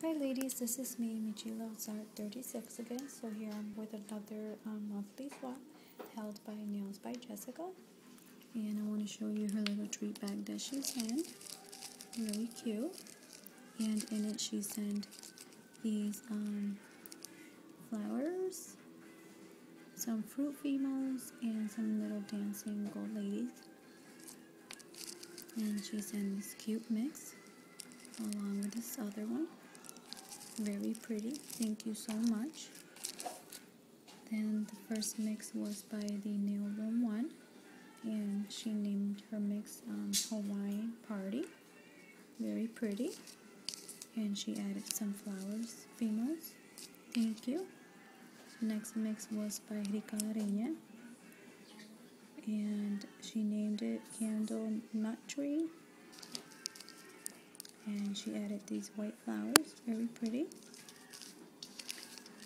Hi ladies, this is me, Michila Art 36 again. So here I'm with another monthly swap held by Nails by Jessica. And I want to show you her little treat bag that she sent. Really cute. And in it she sent these flowers, some fruit females, and some little dancing gold ladies. And she sent this cute mix along with this other one. Very pretty. Thank you so much. Then the first mix was by the Nail Room One, and she named her mix Hawaiian Party. Very pretty. And she added some flowers, females. Thank you. Next mix was by Rica Areña, and she named it Candle Nut Tree. And she added these white flowers, very pretty.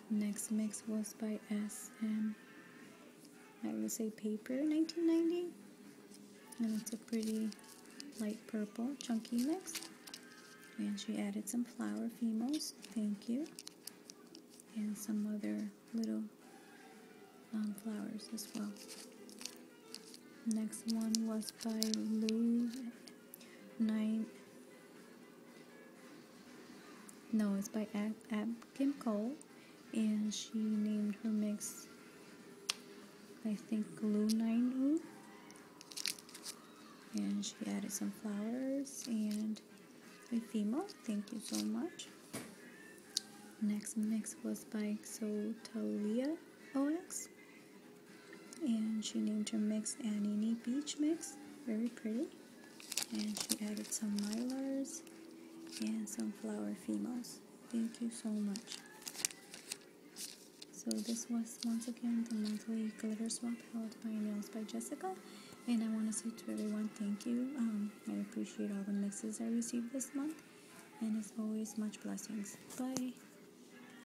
Next mix was by SM, I would say Paper 1990, and it's a pretty light purple chunky mix. And she added some flower females, thank you, and some other little flowers as well. Next one was by Lou 9. No, it's by Ab Kim Cole, and she named her mix, I think, Glue 9 and she added some flowers and a female. Thank you so much. Next mix was by Xotalia OX, and she named her mix Anini Beach Mix. Very pretty. And she added some mylars and some flower females. Thank you so much. So this was once again the monthly glitter swap held by Nails by Jessica, and I want to say to everyone, thank you. I appreciate all the mixes I received this month, and as always, much blessings. Bye.